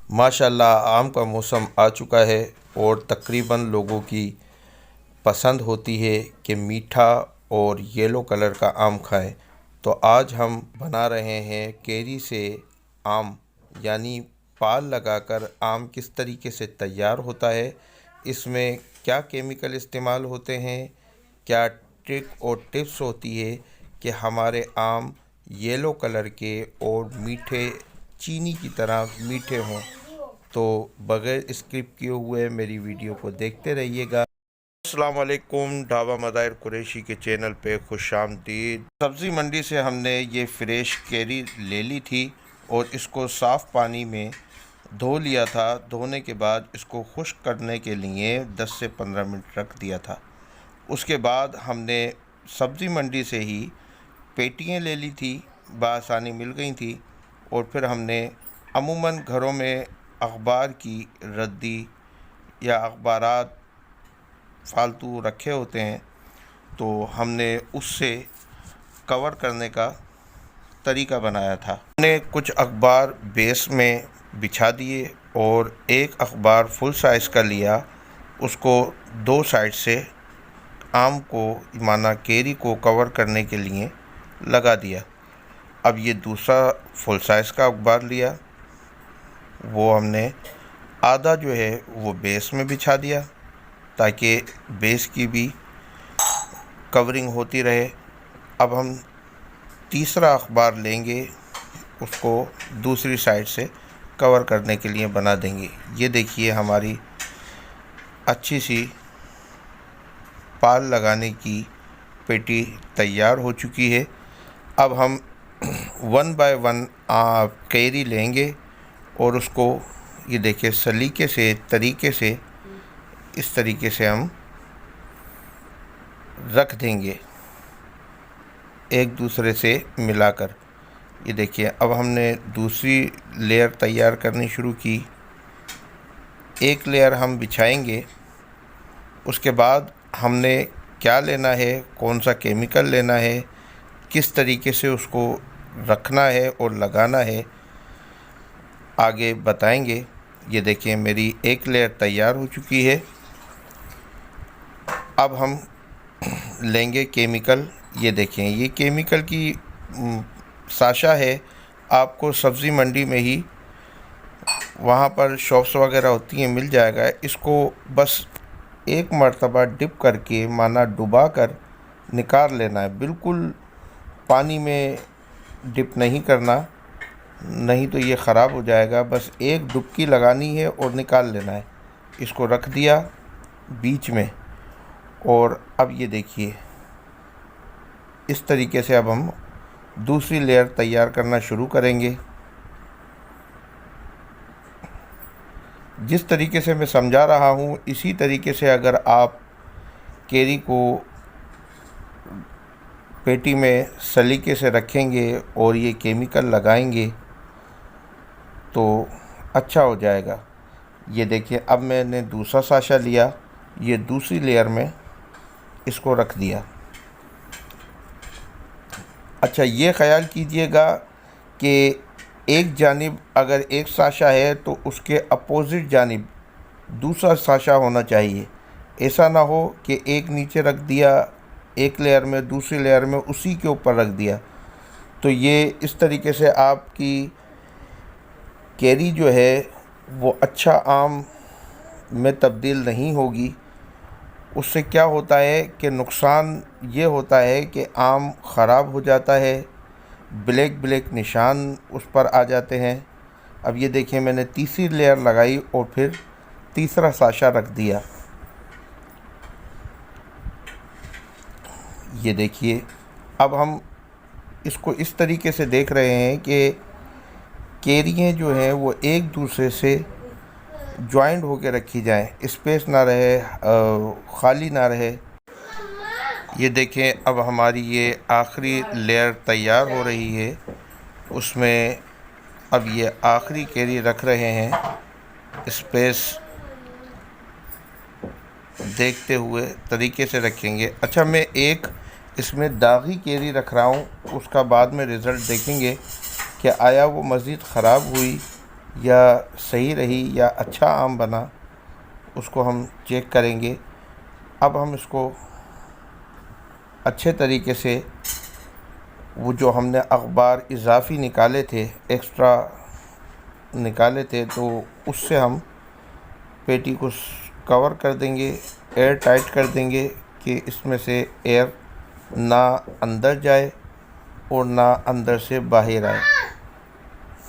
माशाल्लाह आम का मौसम आ चुका है और तकरीबन लोगों की पसंद होती है कि मीठा और येलो कलर का आम खाएं। तो आज हम बना रहे हैं केरी से आम, यानी पाल लगाकर आम किस तरीके से तैयार होता है, इसमें क्या केमिकल इस्तेमाल होते हैं, क्या ट्रिक और टिप्स होती है कि हमारे आम येलो कलर के और मीठे, चीनी की तरह मीठे हों। तो बग़ैर स्किप किए हुए मेरी वीडियो को देखते रहिएगा। अस्सलाम वालेकुम, ढाबा मज़ाहिर कुरैशी के चैनल पे खुशामदीद। सब्ज़ी मंडी से हमने ये फ़्रेश केरी ले ली थी और इसको साफ़ पानी में धो लिया था। धोने के बाद इसको खुश्क करने के लिए 10 से 15 मिनट रख दिया था। उसके बाद हमने सब्ज़ी मंडी से ही पेटियाँ ले ली थी, बआसानी मिल गई थी। और फिर हमने अमूमन घरों में अखबार की रद्दी या अखबारात फालतू रखे होते हैं, तो हमने उससे कवर करने का तरीका बनाया था। हमने कुछ अखबार बेस में बिछा दिए और एक अखबार फुल साइज़ का लिया, उसको दो साइड से आम को माना केरी को कवर करने के लिए लगा दिया। अब ये दूसरा फुल साइज़ का अखबार लिया, वो हमने आधा जो है वो बेस में बिछा दिया ताकि बेस की भी कवरिंग होती रहे। अब हम तीसरा अखबार लेंगे, उसको दूसरी साइड से कवर करने के लिए बना देंगे। ये देखिए हमारी अच्छी सी पाल लगाने की पेटी तैयार हो चुकी है। अब हम 1 बाय 1 कैरी लेंगे और उसको ये देखिए सलीके से तरीके से इस तरीके से हम रख देंगे एक दूसरे से मिलाकर। ये देखिए अब हमने दूसरी लेयर तैयार करनी शुरू की। एक लेयर हम बिछाएंगे, उसके बाद हमने क्या लेना है, कौन सा केमिकल लेना है, किस तरीके से उसको रखना है और लगाना है, आगे बताएंगे। ये देखिए मेरी एक लेयर तैयार हो चुकी है। अब हम लेंगे केमिकल। ये देखें ये केमिकल की साशा है, आपको सब्ज़ी मंडी में ही वहाँ पर शॉप्स वगैरह होती हैं, मिल जाएगा। इसको बस एक मर्तबा डिप करके माना डुबा कर निकाल लेना है, बिल्कुल पानी में डिप नहीं करना, नहीं तो ये ख़राब हो जाएगा। बस एक डुबकी लगानी है और निकाल लेना है। इसको रख दिया बीच में और अब ये देखिए इस तरीके से अब हम दूसरी लेयर तैयार करना शुरू करेंगे। जिस तरीके से मैं समझा रहा हूँ, इसी तरीके से अगर आप केरी को पेटी में सलीके से रखेंगे और ये केमिकल लगाएंगे तो अच्छा हो जाएगा। ये देखिए अब मैंने दूसरा साशा लिया, ये दूसरी लेयर में इसको रख दिया। अच्छा, ये ख़याल कीजिएगा कि एक जानिब अगर एक साशा है तो उसके अपोज़िट जानिब दूसरा साशा होना चाहिए। ऐसा ना हो कि एक नीचे रख दिया एक लेयर में, दूसरी लेयर में उसी के ऊपर रख दिया, तो ये इस तरीके से आपकी केरी जो है वो अच्छा आम में तब्दील नहीं होगी। उससे क्या होता है कि नुकसान ये होता है कि आम ख़राब हो जाता है, ब्लैक ब्लैक निशान उस पर आ जाते हैं। अब ये देखिए मैंने तीसरी लेयर लगाई और फिर तीसरा साशा रख दिया। ये देखिए अब हम इसको इस तरीके से देख रहे हैं कि केरियाँ जो हैं वो एक दूसरे से जॉइंट होकर रखी जाएं, स्पेस ना रहे, खाली ना रहे। ये देखें अब हमारी ये आखिरी लेयर तैयार हो रही है, उसमें अब ये आखिरी केरी रख रहे हैं। स्पेस देखते हुए तरीके से रखेंगे। अच्छा, मैं एक इसमें दागी केरी रख रहा हूँ, उसका बाद में रिज़ल्ट देखेंगे कि आया वो मज़ीद ख़राब हुई या सही रही या अच्छा आम बना, उसको हम चेक करेंगे। अब हम इसको अच्छे तरीके से, वो जो हमने अखबार इजाफ़ी निकाले थे, एक्स्ट्रा निकाले थे, तो उससे हम पेटी को कवर कर देंगे, एयर टाइट कर देंगे कि इसमें से एयर ना अंदर जाए और ना अंदर से बाहर आए।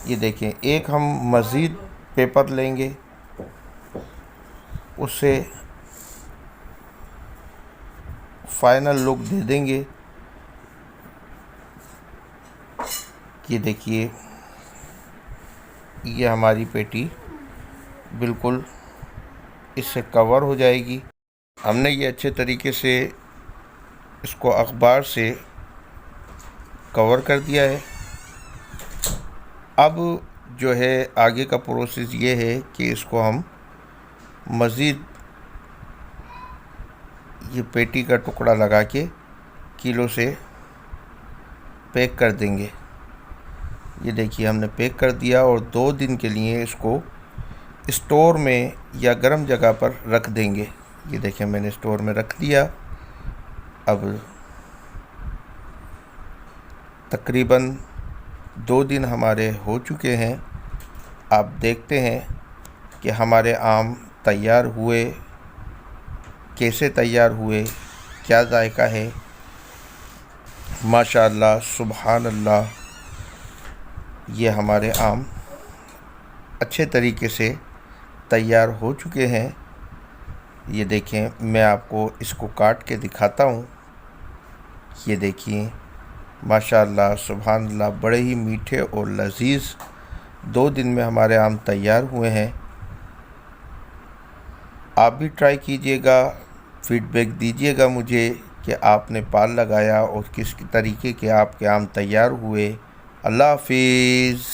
ये देखें, एक हम मज़ीद पेपर लेंगे, उससे फाइनल लुक दे देंगे। ये देखिए, ये हमारी पेटी बिल्कुल इससे कवर हो जाएगी। हमने ये अच्छे तरीके से इसको अखबार से कवर कर दिया है। अब जो है आगे का प्रोसेस ये है कि इसको हम मज़ीद ये पेटी का टुकड़ा लगा के किलो से पैक कर देंगे। ये देखिए, हमने पैक कर दिया और 2 दिन के लिए इसको स्टोर में या गर्म जगह पर रख देंगे। ये देखिए, मैंने स्टोर में रख दिया। अब तकरीबन 2 दिन हमारे हो चुके हैं। आप देखते हैं कि हमारे आम तैयार हुए, कैसे तैयार हुए, क्या जायका है। माशाअल्लाह, सुभान अल्लाह, ये हमारे आम अच्छे तरीके से तैयार हो चुके हैं। ये देखें, मैं आपको इसको काट के दिखाता हूँ। ये देखिए, माशाअल्लाह, सुभान अल्लाह, बड़े ही मीठे और लजीज 2 दिन में हमारे आम तैयार हुए हैं। आप भी ट्राई कीजिएगा, फीडबैक दीजिएगा मुझे कि आपने पाल लगाया और किस तरीके के आपके आम तैयार हुए। अल्लाह हाफिज़।